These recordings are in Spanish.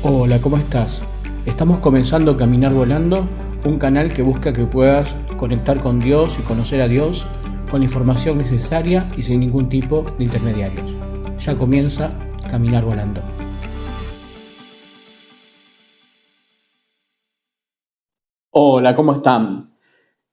Hola, ¿cómo estás? Estamos comenzando Caminar Volando, un canal que busca que puedas conectar con Dios y conocer a Dios con la información necesaria y sin ningún tipo de intermediarios. Ya comienza Caminar Volando. Hola, ¿cómo están?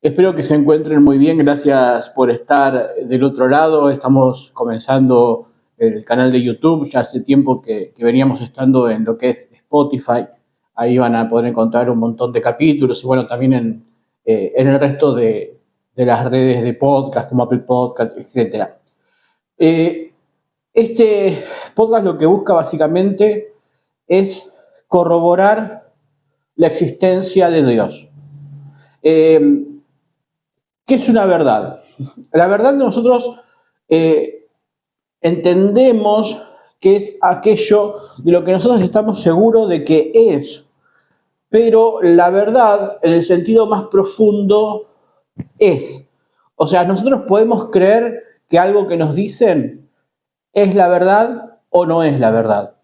Espero que se encuentren muy bien, gracias por estar del otro lado. Estamos comenzando el canal de YouTube, ya hace tiempo que veníamos estando en lo que es Spotify. Ahí van a poder encontrar un montón de capítulos y bueno, también en el resto de las redes de podcast como Apple Podcast, etc. Eh, este podcast lo que busca básicamente es corroborar la existencia de Dios. Eh, ¿Qué es una verdad? La verdad nosotros eh, entendemos que es aquello de lo que nosotros estamos seguros de que es, pero la verdad en el sentido más profundo es. O sea, nosotros podemos creer que algo que nos dicen es la verdad o no es la verdad,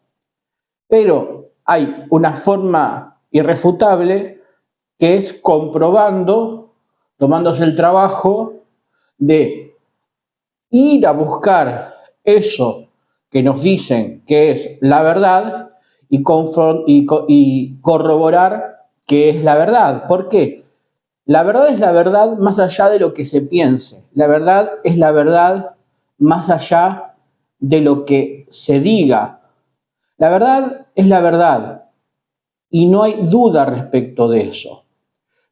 pero hay una forma irrefutable que es comprobando, tomándose el trabajo de ir a buscar eso que nos dicen que es la verdad y corroborar que es la verdad. ¿Por qué? La verdad es la verdad más allá de lo que se piense. La verdad es la verdad más allá de lo que se diga. La verdad es la verdad y no hay duda respecto de eso.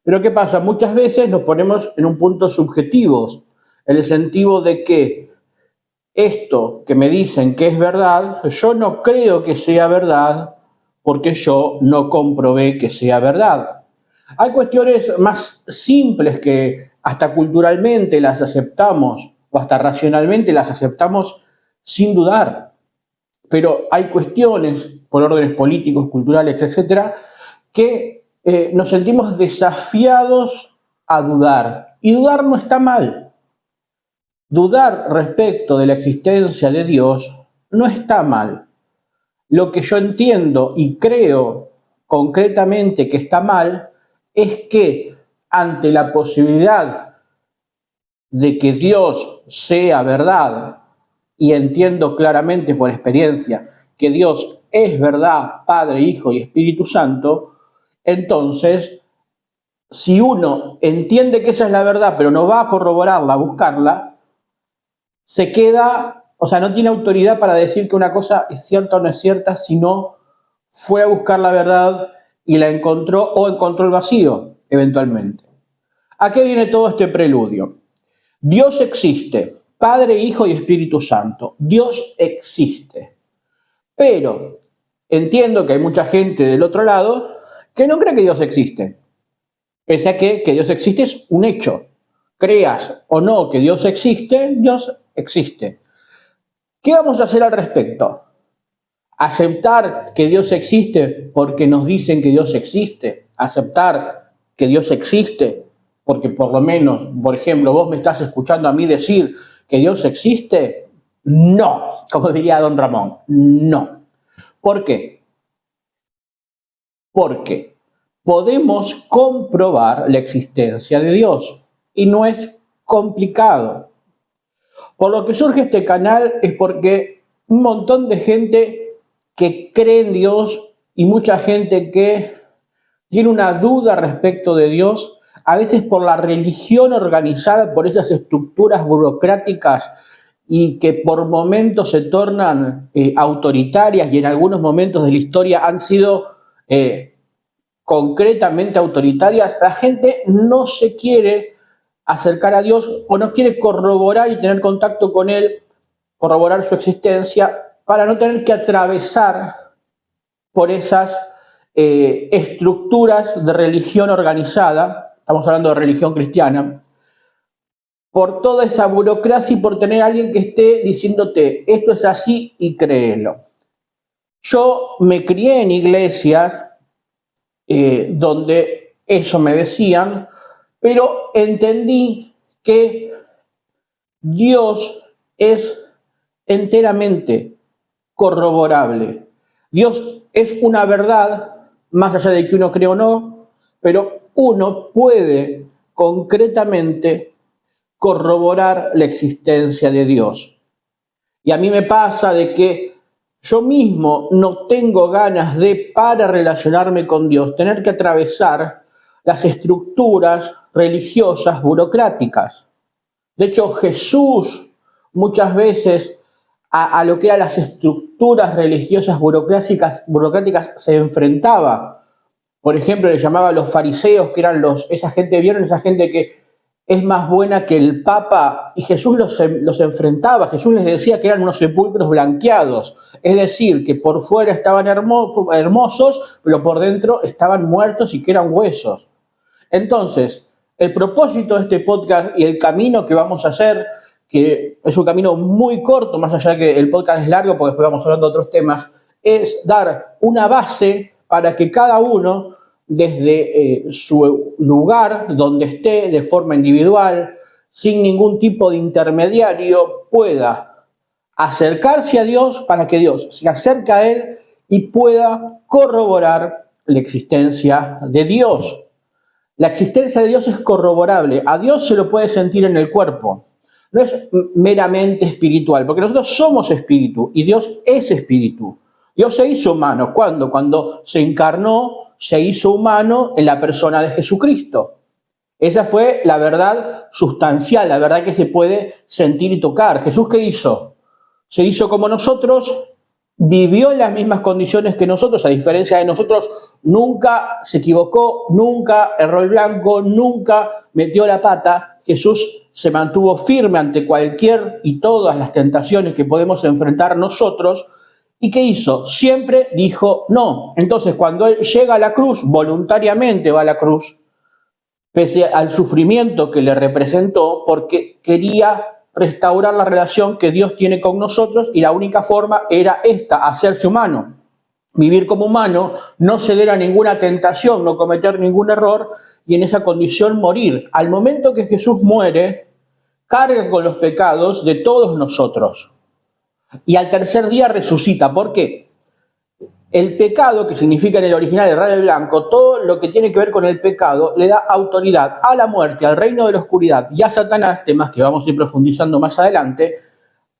Pero ¿qué pasa? Muchas veces nos ponemos en un punto subjetivos, en el sentido de que esto que me dicen que es verdad, yo no creo que sea verdad porque yo no comprobé que sea verdad. Hay cuestiones más simples que hasta culturalmente las aceptamos o hasta racionalmente las aceptamos sin dudar, pero hay cuestiones por órdenes políticos, culturales, etcétera, que nos sentimos desafiados a dudar. Y dudar no está mal. Dudar respecto de la existencia de Dios no está mal. Lo que yo entiendo y creo concretamente que está mal es que ante la posibilidad de que Dios sea verdad, y entiendo claramente por experiencia que Dios es verdad, Padre, Hijo y Espíritu Santo, entonces, si uno entiende que esa es la verdad, pero no va a corroborarla, a buscarla, se queda, o sea, no tiene autoridad para decir que una cosa es cierta o no es cierta, sino fue a buscar la verdad y la encontró o encontró el vacío, eventualmente. ¿A qué viene todo este preludio? Dios existe, Padre, Hijo y Espíritu Santo. Dios existe. Pero entiendo que hay mucha gente del otro lado que no cree que Dios existe. Pese a que Dios existe es un hecho. Creas o no que Dios existe. ¿Qué vamos a hacer al respecto? ¿Aceptar que Dios existe porque nos dicen que Dios existe? ¿Aceptar que Dios existe porque por lo menos, por ejemplo, vos me estás escuchando a mí decir que Dios existe? No, como diría don Ramón, no. ¿Por qué? Porque podemos comprobar la existencia de Dios y no es complicado. Por lo que surge este canal es porque un montón de gente que cree en Dios y mucha gente que tiene una duda respecto de Dios, a veces por la religión organizada, por esas estructuras burocráticas y que por momentos se tornan autoritarias y en algunos momentos de la historia han sido concretamente autoritarias, la gente no se quiere acercar a Dios o no quiere corroborar y tener contacto con Él, corroborar su existencia, para no tener que atravesar por esas estructuras de religión organizada, estamos hablando de religión cristiana, por toda esa burocracia y por tener a alguien que esté diciéndote esto es así y créelo. Yo me crié en iglesias donde eso me decían, pero entendí que Dios es enteramente corroborable. Dios es una verdad, más allá de que uno cree o no, pero uno puede concretamente corroborar la existencia de Dios. Y a mí me pasa de que yo mismo no tengo ganas de, para relacionarme con Dios, tener que atravesar las estructuras religiosas burocráticas. De hecho, Jesús muchas veces a lo que eran las estructuras religiosas burocráticas se enfrentaba. Por ejemplo, le llamaba a los fariseos, que eran esa gente, ¿vieron? Esa gente que es más buena que el Papa, y Jesús los enfrentaba. Jesús les decía que eran unos sepulcros blanqueados, es decir, que por fuera estaban hermosos, pero por dentro estaban muertos y que eran huesos. Entonces, el propósito de este podcast y el camino que vamos a hacer, que es un camino muy corto, más allá de que el podcast es largo, porque después vamos hablando de otros temas, es dar una base para que cada uno, desde su lugar donde esté, de forma individual, sin ningún tipo de intermediario, pueda acercarse a Dios para que Dios se acerque a él y pueda corroborar la existencia de Dios. La existencia de Dios es corroborable. A Dios se lo puede sentir en el cuerpo. No es meramente espiritual, porque nosotros somos espíritu y Dios es espíritu. Dios se hizo humano. ¿Cuándo? Cuando se encarnó, se hizo humano en la persona de Jesucristo. Esa fue la verdad sustancial, la verdad que se puede sentir y tocar. ¿Jesús qué hizo? Se hizo como nosotros, vivió en las mismas condiciones que nosotros, a diferencia de nosotros, nunca se equivocó, nunca erró el blanco, nunca metió la pata. Jesús se mantuvo firme ante cualquier y todas las tentaciones que podemos enfrentar nosotros. ¿Y qué hizo? Siempre dijo no. Entonces, cuando él llega a la cruz, voluntariamente va a la cruz, pese al sufrimiento que le representó, porque quería restaurar la relación que Dios tiene con nosotros, y la única forma era esta, hacerse humano, vivir como humano, no ceder a ninguna tentación, no cometer ningún error, y en esa condición morir. Al momento que Jesús muere, carga con los pecados de todos nosotros, y al tercer día resucita. ¿Por qué? El pecado, que significa en el original el rayo blanco, todo lo que tiene que ver con el pecado, le da autoridad a la muerte, al reino de la oscuridad y a Satanás, temas que vamos a ir profundizando más adelante,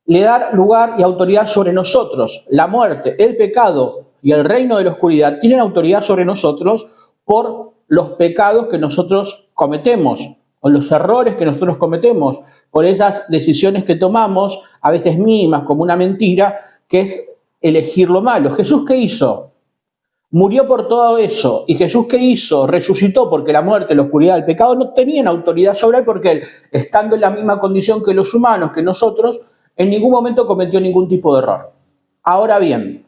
le da lugar y autoridad sobre nosotros. La muerte, el pecado y el reino de la oscuridad tienen autoridad sobre nosotros por los pecados que nosotros cometemos, o los errores que nosotros cometemos, por esas decisiones que tomamos, a veces mínimas, como una mentira, que es elegir lo malo. ¿Jesús qué hizo? Murió por todo eso. ¿Y Jesús qué hizo? Resucitó, porque la muerte, la oscuridad, el pecado no tenían autoridad sobre él, porque él, estando en la misma condición que los humanos, que nosotros, en ningún momento cometió ningún tipo de error. Ahora bien,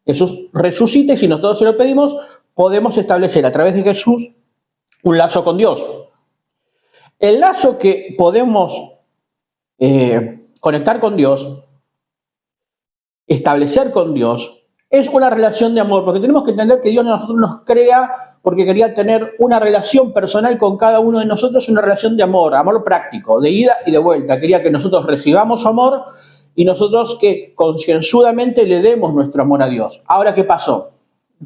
Jesús resucita, y si nosotros se lo pedimos, podemos establecer a través de Jesús un lazo con Dios. El lazo que podemos conectar con Dios, establecer con Dios, es una relación de amor, porque tenemos que entender que Dios a nosotros nos crea porque quería tener una relación personal con cada uno de nosotros, una relación de amor, amor práctico, de ida y de vuelta. Quería que nosotros recibamos amor y nosotros que concienzudamente le demos nuestro amor a Dios. Ahora, ¿qué pasó?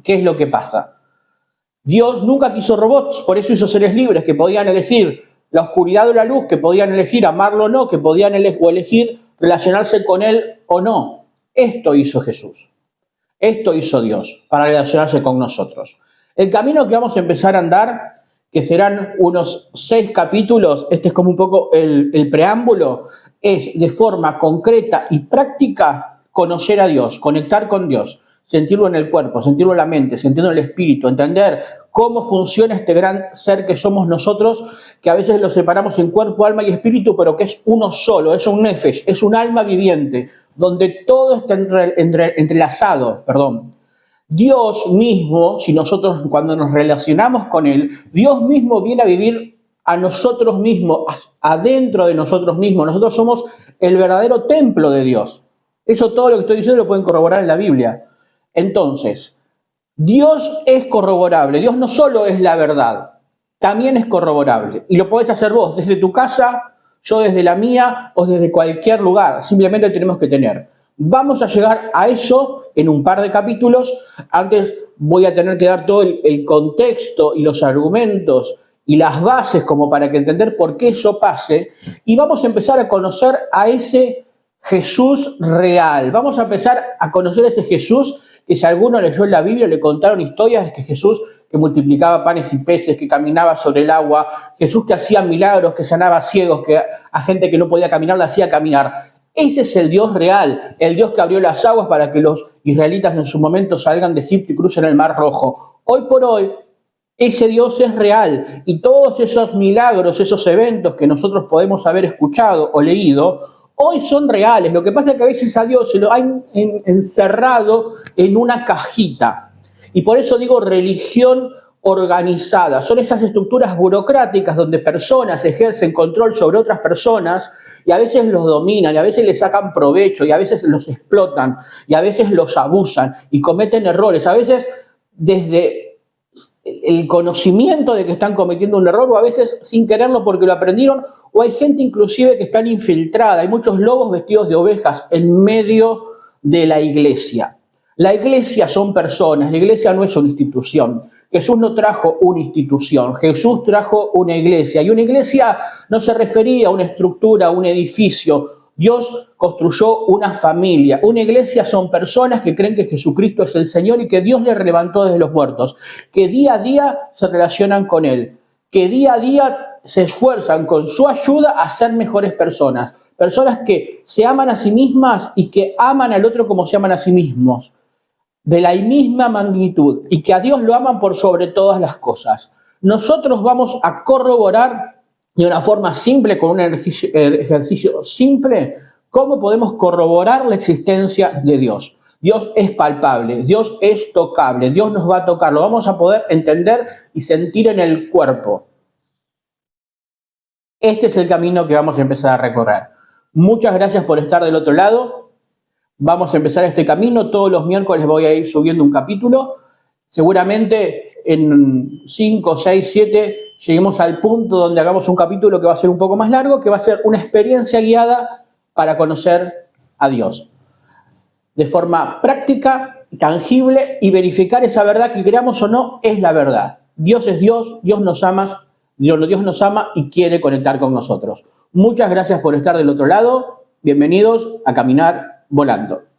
¿Qué es lo que pasa? Dios nunca quiso robots, por eso hizo seres libres que podían elegir la oscuridad o la luz, que podían elegir amarlo o no, que podían elegir relacionarse con él o no. Esto hizo Jesús, esto hizo Dios para relacionarse con nosotros. El camino que vamos a empezar a andar, que serán unos 6 capítulos, este es como un poco el preámbulo, es de forma concreta y práctica conocer a Dios, conectar con Dios, sentirlo en el cuerpo, sentirlo en la mente, sentirlo en el espíritu, entender cómo funciona este gran ser que somos nosotros, que a veces lo separamos en cuerpo, alma y espíritu, pero que es uno solo, es un nefesh, es un alma viviente, donde todo está entrelazado. Dios mismo, si nosotros cuando nos relacionamos con Él, Dios mismo viene a vivir a nosotros mismos, adentro de nosotros mismos. Nosotros somos el verdadero templo de Dios. Eso, todo lo que estoy diciendo, lo pueden corroborar en la Biblia. Entonces, Dios es corroborable. Dios no solo es la verdad, también es corroborable. Y lo podés hacer vos desde tu casa, yo desde la mía o desde cualquier lugar. Simplemente tenemos que tener Vamos a llegar a eso en un par de capítulos. Antes voy a tener que dar todo el contexto y los argumentos y las bases como para que entender por qué eso pase. Y vamos a empezar a conocer a ese Jesús real. Vamos a empezar a conocer a ese Jesús que si alguno leyó en la Biblia, le contaron historias de este Jesús que multiplicaba panes y peces, que caminaba sobre el agua, Jesús que hacía milagros, que sanaba ciegos, que a gente que no podía caminar la hacía caminar. Ese es el Dios real, el Dios que abrió las aguas para que los israelitas en su momento salgan de Egipto y crucen el Mar Rojo. Hoy por hoy, ese Dios es real y todos esos milagros, esos eventos que nosotros podemos haber escuchado o leído, hoy son reales. Lo que pasa es que a veces a Dios se lo han encerrado en una cajita. Y por eso digo religión organizada. Son esas estructuras burocráticas donde personas ejercen control sobre otras personas y a veces los dominan, y a veces les sacan provecho, y a veces los explotan, y a veces los abusan y cometen errores. A veces desde el conocimiento de que están cometiendo un error o a veces sin quererlo porque lo aprendieron, o hay gente inclusive que está infiltrada. Hay muchos lobos vestidos de ovejas en medio de la iglesia. La iglesia son personas, la iglesia no es una institución. Jesús no trajo una institución, Jesús trajo una iglesia. Y una iglesia no se refería a una estructura, a un edificio. Dios construyó una familia. Una iglesia son personas que creen que Jesucristo es el Señor y que Dios le levantó desde los muertos, que día a día se relacionan con Él, que día a día se esfuerzan con su ayuda a ser mejores personas. Personas que se aman a sí mismas y que aman al otro como se aman a sí mismos, de la misma magnitud, y que a Dios lo aman por sobre todas las cosas. Nosotros vamos a corroborar de una forma simple, con un ejercicio simple, cómo podemos corroborar la existencia de Dios. Dios es palpable, Dios es tocable, Dios nos va a tocar, lo vamos a poder entender y sentir en el cuerpo. Este es el camino que vamos a empezar a recorrer. Muchas gracias por estar del otro lado. Vamos a empezar este camino. Todos los miércoles voy a ir subiendo un capítulo. Seguramente en 5, 6, 7 lleguemos al punto donde hagamos un capítulo que va a ser un poco más largo, que va a ser una experiencia guiada para conocer a Dios de forma práctica, tangible, y verificar esa verdad que creamos o no es la verdad. Dios es Dios, Dios nos ama y quiere conectar con nosotros. Muchas gracias por estar del otro lado. Bienvenidos a Caminar Volando.